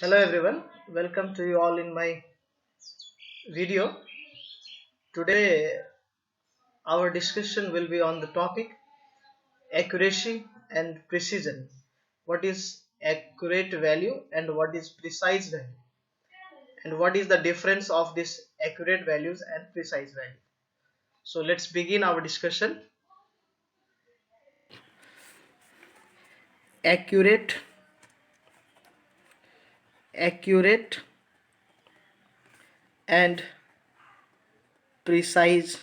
Hello everyone, welcome to you all in my video. Today our discussion will be on the topic accuracy and precision. What is accurate value and what is precise value? And what is the difference of these accurate values and precise value? So let's begin our discussion. Accurate and precise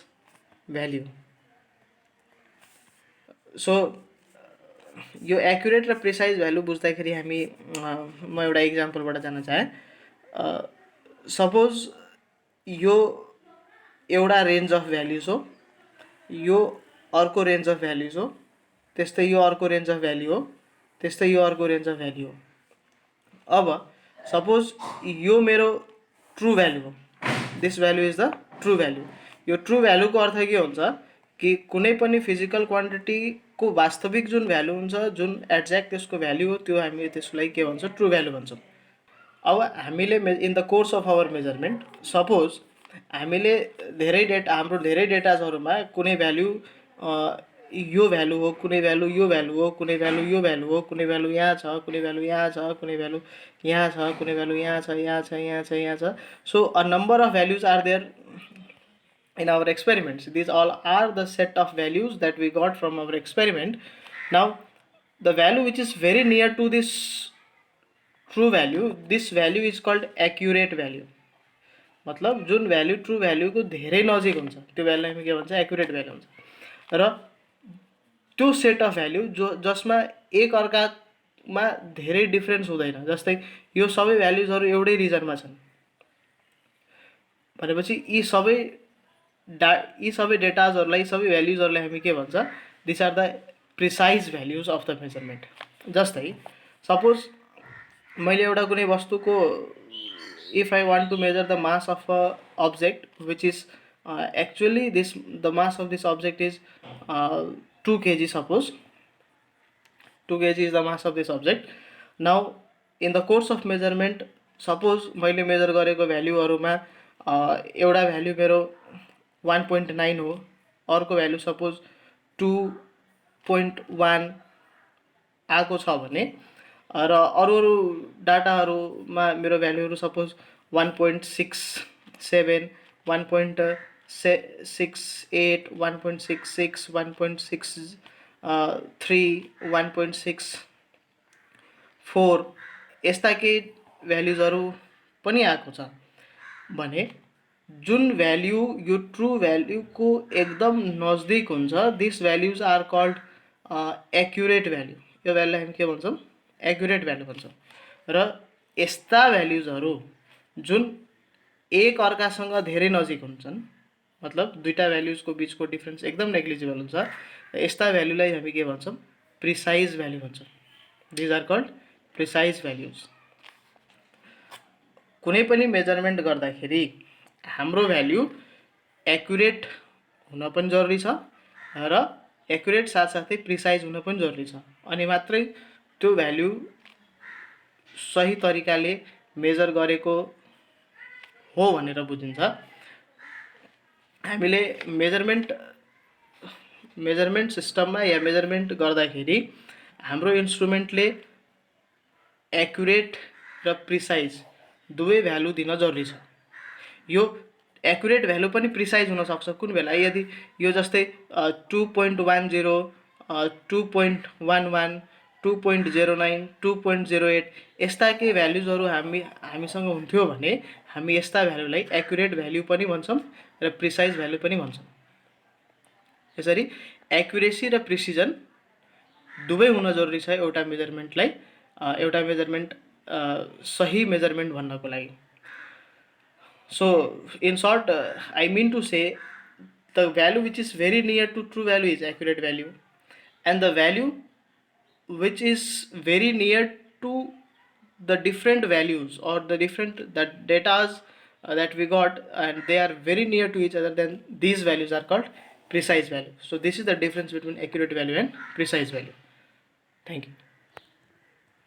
value. So यो accurate र precise value बुझ्दाखेरि हामी म एउटा इक्जाम्पलबाट जान चाहेँ। Suppose यो एउटा रेन्ज अफ भ्याल्युज हो, यो अर्को रेन्ज अफ भ्याल्युज हो, त्यस्तै यो अर्को रेन्ज अफ भ्याल्यु हो, त्यस्तै यो अर्को रेन्ज अफ भ्याल्यु हो। अब सपोज यो मेरो ट्रु भ्याल्यु हो, this value is the true value. यो ट्रु भ्याल्युको अर्थ के हुन्छ कि कुनै पनि फिजिकल क्वान्टिटीको वास्तविक जुन भ्याल्यु हुन्छ, जुन एक्ज्याक्ट त्यसको भ्याल्यु हो, त्यो हामीले त्यसलाई के भन्छ, ट्रु भ्याल्यु भन्छौँ। अब हामीले in the course of our measurement suppose हामीले हाम्रो धेरै डेटाजहरूमा कुनै भ्याल्यु यो भ्याल्यु हो, कुनै भ्याल्यु यो भ्याल्यु हो, कुनै भ्याल्यु यो भ्याल्यु हो, कुनै भ्याल्यु यहाँ छ, कुनै भ्याल्यु यहाँ छ, कुनै भ्याल्यु यहाँ छ, कुनै भ्याल्यु यहाँ छ, यहाँ छ, यहाँ छ, यहाँ छ। So a number of values are there in our experiments. These all are the set of values that we got from our experiment. Now the value which is very near to this true value, this value is called accurate value. मतलब जुन value true भ्याल्युको धेरै नजिक हुन्छ त्यो भ्याल्युलाई हामी के भन्छ, accurate value हुन्छ। र त्यो सेट अफ भ्याल्यु जसमा एक अर्कामा धेरै डिफरेन्स हुँदैन, जस्तै यो सबै भ्याल्युजहरू एउटै रिजनमा छन् भनेपछि यी सबै डेटाजहरूलाई, सबै भ्याल्युजहरूलाई हामी के भन्छ, this are the precise values of the measurement. जस्तै सपोज मैले एउटा कुनै वस्तुको if I want to measure the mass of a object which is actually the mass of this object is 2 kg, suppose 2 kg is the mass of this object. Now in the course of measurement suppose मैले measure गरेको भ्याल्युहरूमा एउटा value मेरो 1.9 हो, अर्को value suppose 2.1 आएको छ भने र अरू डाटाहरूमा मेरो भ्याल्युहरू सपोज 1.67, 1.68, 1.66, 1.63, 1.64 यस्ता केही भ्याल्युजहरू पनि आएको छ भने जुन भ्याल्यु यो ट्रु भ्याल्युको एकदम नजदिक हुन्छ, this values are called accurate value. यो भ्याल्युलाई हामी के भन्छौँ, एक्युरेट भ्याल्यु भन्छौँ। र यस्ता भ्याल्युजहरू जुन एक अर्कासँग धेरै नजिक हुन्छन्, मतलब दुईटा भ्याल्युजको बिचको डिफरेन्स एकदम नेग्लिजिबल हुन्छ, यस्ता भ्याल्युलाई हामी के भन्छौँ, प्रिसाइज भ्याल्यु भन्छौँ। These are called precise values. कुनै पनि मेजरमेन्ट गर्दाखेरि हाम्रो भ्याल्यु एक्युरेट हुन पनि जरुरी छ र एक्युरेट साथसाथै प्रिसाइज हुन पनि जरुरी छ, अनि मात्रै त्यो भ्याल्यु सही तरिकाले मेजर गरेको हो भनेर बुझिन्छ। हामीले मेजरमेन्ट सिस्टममा या मेजरमेन्ट गर्दाखेरि हाम्रो इन्स्ट्रुमेन्टले एक्युरेट र प्रिसाइज दुवै भ्यालु दिन जरुरी छ। यो एक्युरेट भ्यालु पनि प्रिसाइज हुन सक्छ कुन बेला, यदि यो जस्तै 2.10, 2.11, 2.09, 2.08 यस्ता केही भ्याल्युजहरू हामीसँग हुन्थ्यो भने हामी यस्ता भ्यालुलाई एक्युरेट भ्याल्यु पनि भन्छौँ र प्रिसाइज भ्यालु पनि भन्छौँ। यसरी एक्युरेसी र प्रिसिजन दुवै हुन जरुरी छ एउटा मेजरमेन्टलाई, एउटा मेजरमेन्ट सही मेजरमेन्ट भन्नको लागि। So in short, I mean to say the value which is very near to true value is accurate value, and the value which is very near to the different values or the different datas that we got and they are very near to each other, then these values are called precise value. So this is the difference between accurate value and precise value. Thank you.